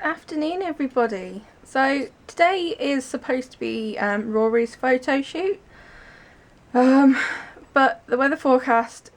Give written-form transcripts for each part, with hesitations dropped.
afternoon, everybody. So today is supposed to be Rory's photo shoot, but the weather forecast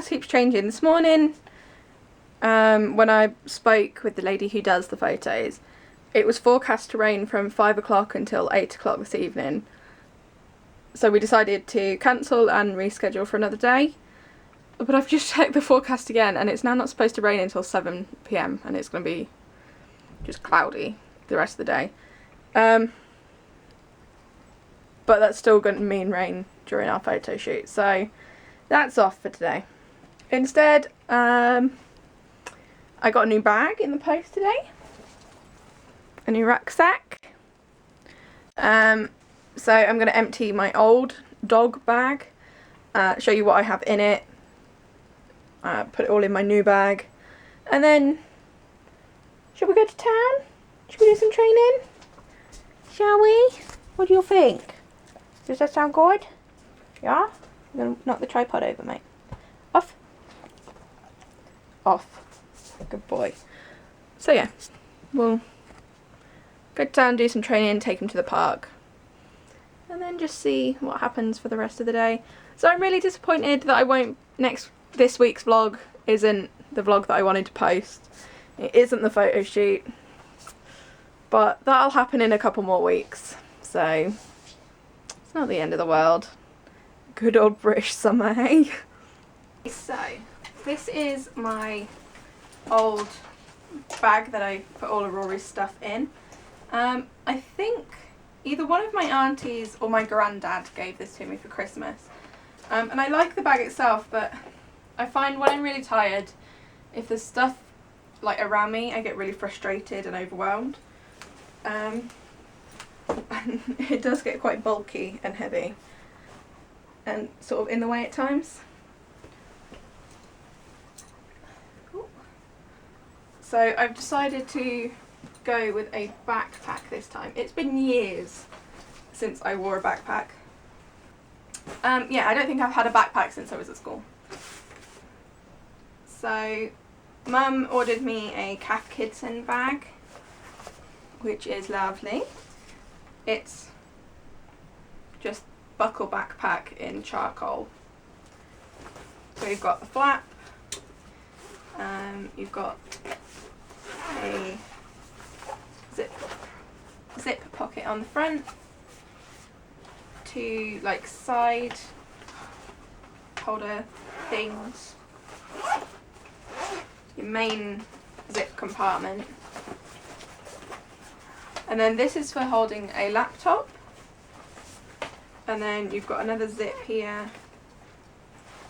keeps changing. This morning, when I spoke with the lady who does the photos, it was forecast to rain from 5 o'clock until 8 o'clock this evening. So we decided to cancel and reschedule for another day. But I've just checked the forecast again, and it's now not supposed to rain until 7 PM, and it's going to be just cloudy the rest of the day. But that's still going to mean rain during our photo shoot, so that's off for today. Instead, I got a new bag in the post today, a new rucksack. So I'm going to empty my old dog bag, show you what I have in it, put it all in my new bag, and then shall we go to town? Shall we do some training? Shall we? What do you think? Does that sound good? Yeah? I'm going to knock the tripod over, mate. Off. Off. Good boy. So yeah, we'll go to town, do some training, take him to the park, and then just see what happens for the rest of the day. So I'm really disappointed that this week's vlog isn't the vlog that I wanted to post. It isn't the photo shoot, but that'll happen in a couple more weeks, so it's not the end of the world. Good old British summer, hey? So, this is my old bag that I put all of Rory's stuff in. I think either one of my aunties or my granddad gave this to me for Christmas. And I like the bag itself, but I find when I'm really tired, if there's stuff like around me, I get really frustrated and overwhelmed. And it does get quite bulky and heavy and sort of in the way at times. Ooh. So I've decided to go with a backpack this time. It's been years since I wore a backpack. Yeah, I don't think I've had a backpack since I was at school. So, Mum ordered me a Cath Kidston bag, which is lovely. It's just buckle backpack in charcoal. So you've got the flap, you've got a zip pocket on the front, two like side holder things, your main zip compartment, and then this is for holding a laptop, and then you've got another zip here,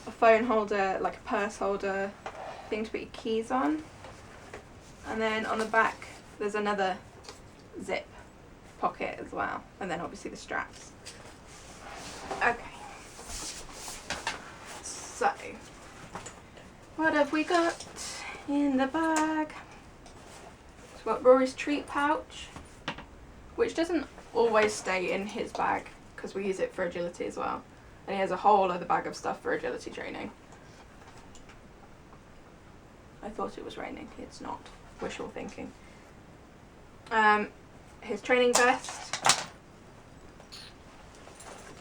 a phone holder, like a purse holder, thing to put your keys on, and then on the back there's another zip pocket as well, and then obviously the straps. Okay, so what have we got in the bag? We've got Rory's treat pouch, which doesn't always stay in his bag because we use it for agility as well, and he has a whole other bag of stuff for agility training. I thought it was raining, it's not. Wishful thinking. His training vest,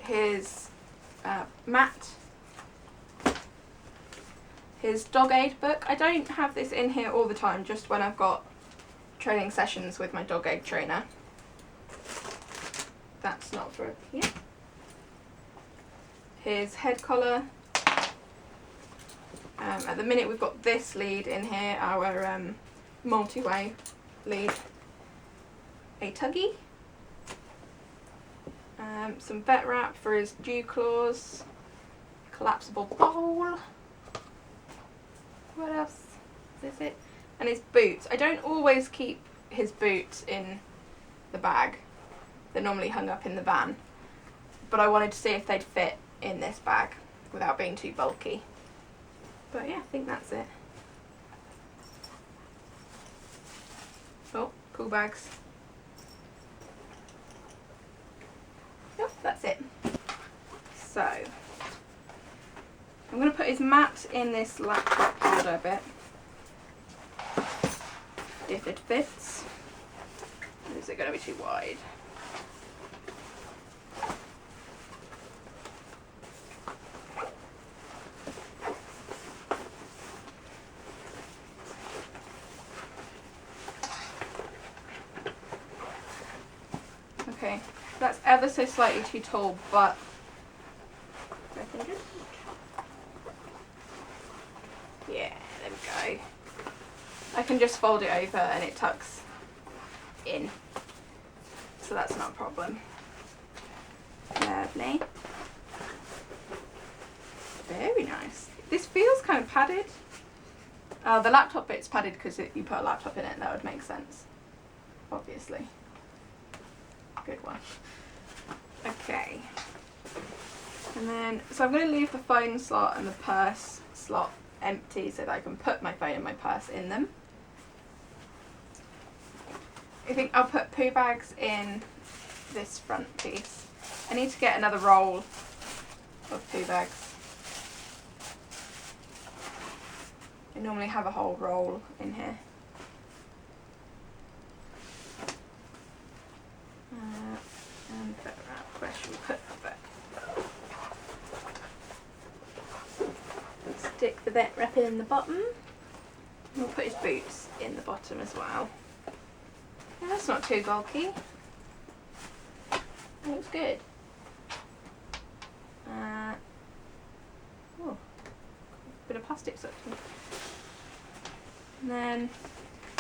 his mat, his dog aid book. I don't have this in here all the time, just when I've got training sessions with my dog aid trainer. That's not for here. His head collar. At the minute we've got this lead in here, our multi-way lead. A tuggy. Some vet wrap for his dew claws. Collapsible bowl. What else? Is this it? And his boots. I don't always keep his boots in the bag. They're normally hung up in the van. But I wanted to see if they'd fit in this bag without being too bulky. But yeah, I think that's it. Oh, cool bags. Yep, that's it. So, I'm going to put his mat in this laptop holder bit. if it fits. Or is it going to be too wide? Okay, that's ever so slightly too tall, but I can just, yeah, there we go. I can just fold it over and it tucks in, so that's not a problem. Lovely. Very nice. This feels kind of padded. The laptop bit's padded because you put a laptop in it, that would make sense, obviously. Good one. Okay. And then, so I'm going to leave the phone slot and the purse slot empty so that I can put my phone and my purse in them. I think I'll put poo bags in this front piece. I need to get another roll of poo bags. I normally have a whole roll in here. And where should we put the vet? Stick the vet wrapper in the bottom. We'll put his boots in the bottom as well. Yeah, that's not too bulky. That looks good. Oh, bit of plastic section. And then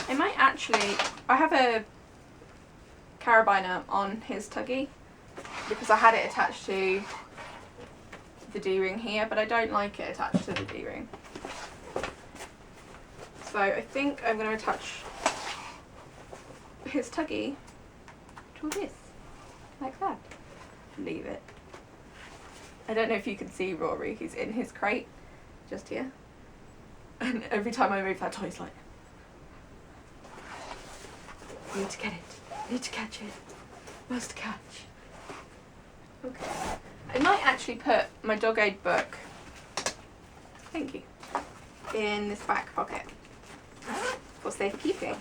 I might actually, I have a carabiner on his tuggy because I had it attached to the D-ring here, but I don't like it attached to the D-ring. So I think I'm going to attach his tuggy to this, like that. Leave it. I don't know if you can see Rory, he's in his crate, just here. And every time I move that toy, he's like, I need to get it. I need to catch it. Must catch. Okay. I might actually put my dog aid book, thank you, in this back pocket for safekeeping.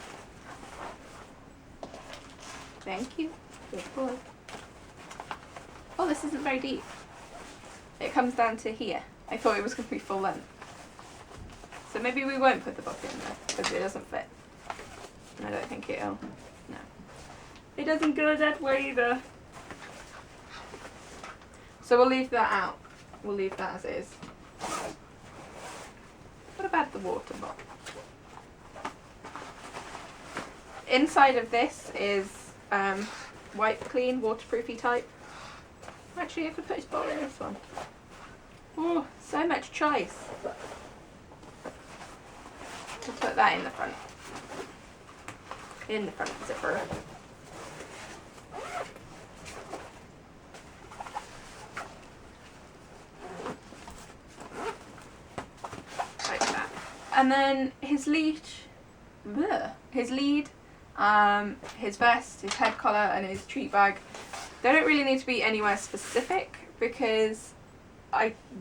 Thank you. Good boy. Oh, this isn't very deep. It comes down to here. I thought it was going to be full length. So maybe we won't put the book in there because it doesn't fit. And I don't think it'll. No. It doesn't go that way either. So we'll leave that out. We'll leave that as is. What about the water bottle? Inside of this is wipe clean, waterproofy type. Actually, I could put his bottle in this one. Oh, so much choice. We'll put that in the front. In the front zipper. Like that. And then his lead, his vest, his head collar and his treat bag, they don't really need to be anywhere specific because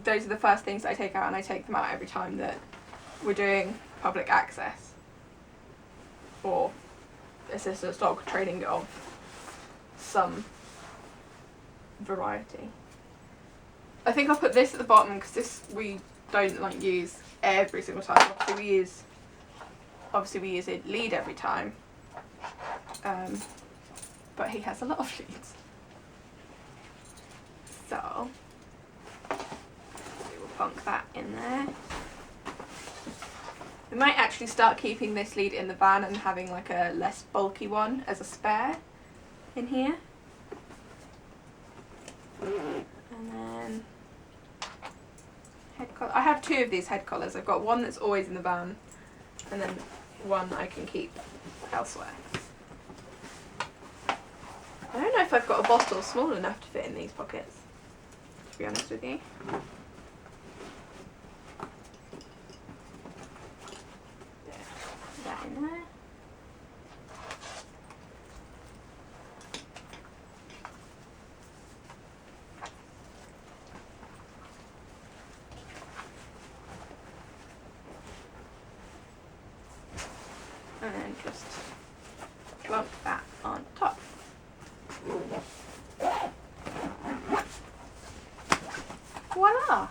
those are the first things I take out, and I take them out every time that we're doing public access or assistance dog training of some variety. I think I'll put this at the bottom because this we don't use every single time. Obviously we use a lead every time, but he has a lot of leads. So we will plonk that in there. We might actually start keeping this lead in the van and having like a less bulky one as a spare in here. And then head collar. I have two of these head collars. I've got one that's always in the van and then one I can keep elsewhere. I don't know if I've got a bottle small enough to fit in these pockets, to be honest with you. Put that in there. and then just plonk that on top. Voila!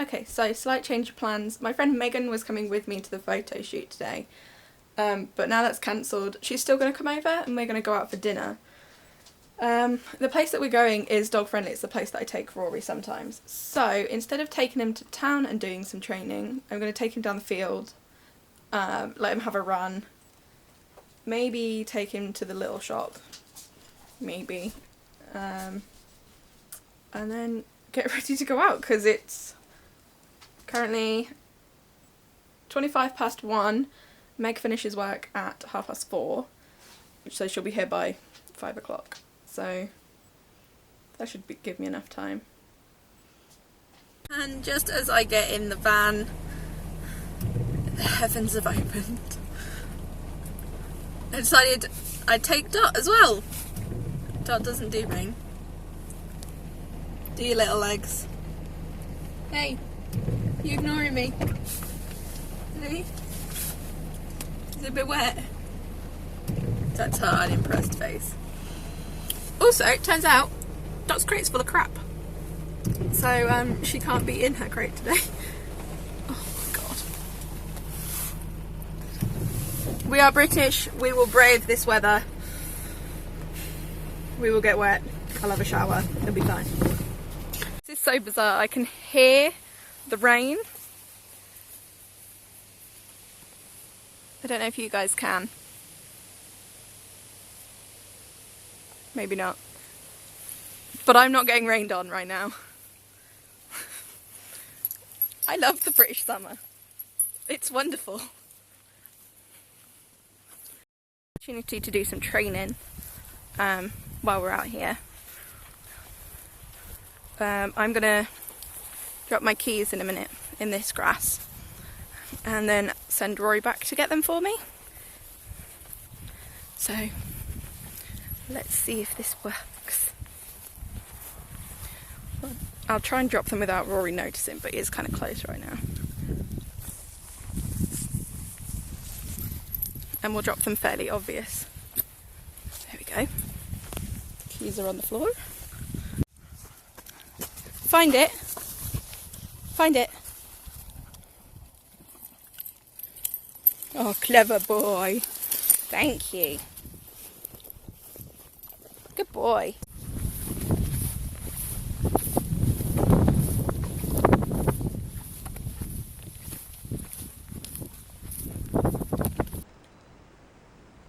Okay, so slight change of plans. My friend Megan was coming with me to the photo shoot today, but now that's cancelled. She's still going to come over and we're going to go out for dinner. The place that we're going is dog friendly. It's the place that I take Rory sometimes. So instead of taking him to town and doing some training, I'm going to take him down the field, let him have a run, maybe take him to the little shop, maybe, and then get ready to go out because it's currently 1:25. Meg finishes work at 4:30, so she'll be here by 5 o'clock. So that should give me enough time. And just as I get in the van, the heavens have opened. I decided I'd take Dot as well. Dot doesn't do rain. Do your little legs. Hey, you ignoring me? Hey? Is it a bit wet? That's her unimpressed face. Also, it turns out Dot's crate's full of crap. So she can't be in her crate today. Oh my god. We are British, we will brave this weather. We will get wet. I'll have a shower, it'll be fine. This is so bizarre, I can hear the rain. I don't know if you guys can. Maybe not. But I'm not getting rained on right now. I love the British summer. It's wonderful. Opportunity to do some training while we're out here. I'm gonna drop my keys in a minute in this grass and then send Rory back to get them for me. So let's see if this works. Well, I'll try and drop them without Rory noticing, but he is kind of close right now. And we'll drop them fairly obvious. There we go. Keys are on the floor. Find it. Find it. Oh, clever boy. Thank you. Good boy.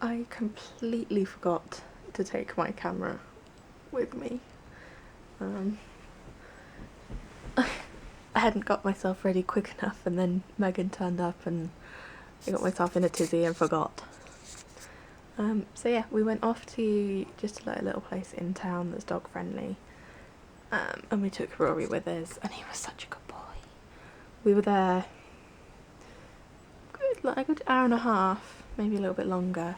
I completely forgot to take my camera with me. I hadn't got myself ready quick enough, and then Megan turned up and I got myself in a tizzy and forgot. So yeah, we went off to just a little place in town that's dog friendly, and we took Rory with us, and he was such a good boy. We were there like a good hour and a half, maybe a little bit longer,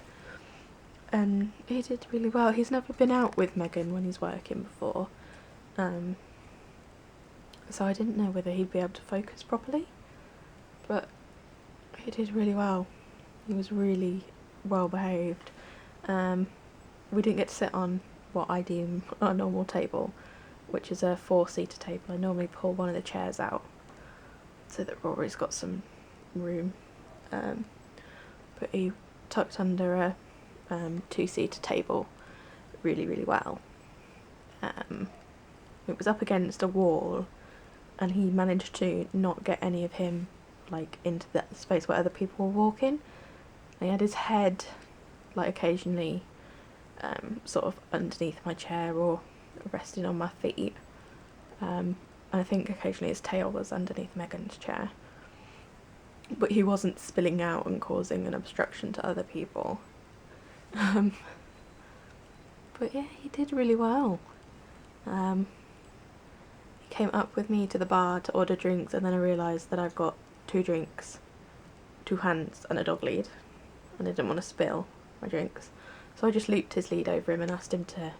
and he did really well. He's never been out with Megan when he's working before, so I didn't know whether he'd be able to focus properly, but he did really well. He was really well behaved. We didn't get to sit on what I deem a normal table, which is a 4-seater table. I normally pull one of the chairs out so that Rory's got some room, but he tucked under a 2-seater table really well. It was up against a wall, and he managed to not get any of him like into that space where other people were walking. He had his head like occasionally sort of underneath my chair or resting on my feet, and I think occasionally his tail was underneath Megan's chair, but he wasn't spilling out and causing an obstruction to other people. But yeah, he did really well. He came up with me to the bar to order drinks, and then I realised that I've got 2 drinks, 2 hands and a dog lead, and I didn't want to spill my drinks, so I just looped his lead over him and asked him to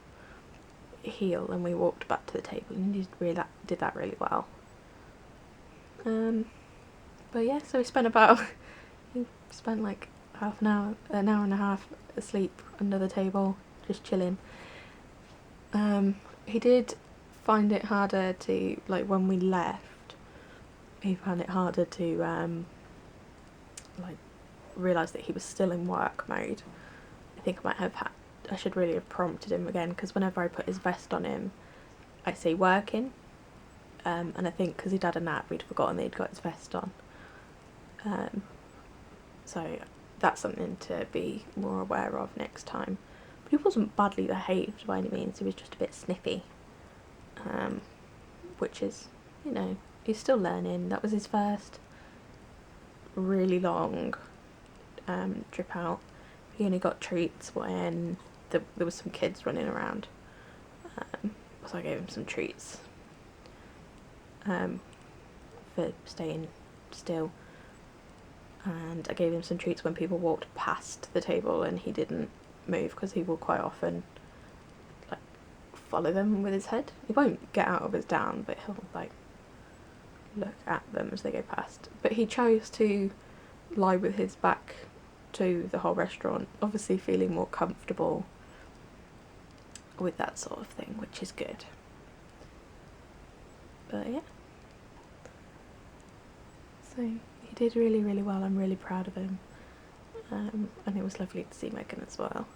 heel and we walked back to the table, and he did that really well. But yeah, so he spent like half an hour and a half asleep under the table, just chilling. He did find it harder to, like, when we left, he found it harder to like realise that he was still in work mode. I think I should really have prompted him again, because whenever I put his vest on him I say working, and I think because he'd had a nap we'd forgotten that he'd got his vest on. So that's something to be more aware of next time. But he wasn't badly behaved by any means, he was just a bit snippy, which is, you know, he's still learning. That was his first really long trip out. He only got treats when there was some kids running around, so I gave him some treats for staying still, and I gave him some treats when people walked past the table and he didn't move, because he will quite often like follow them with his head. He won't get out of his down, but he'll like look at them as they go past. But he chose to lie with his back to the whole restaurant, obviously feeling more comfortable with that sort of thing, which is good. But yeah, so he did really, really well. I'm really proud of him, and it was lovely to see Megan as well.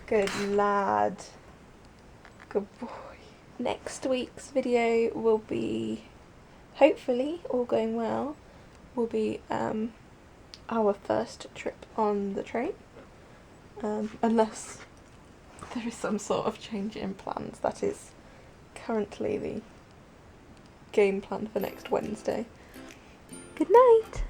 Good lad, good boy. Next week's video will be, hopefully all going well, will be our first trip on the train, unless there is some sort of change in plans. That is currently the game plan for next Wednesday. Good night!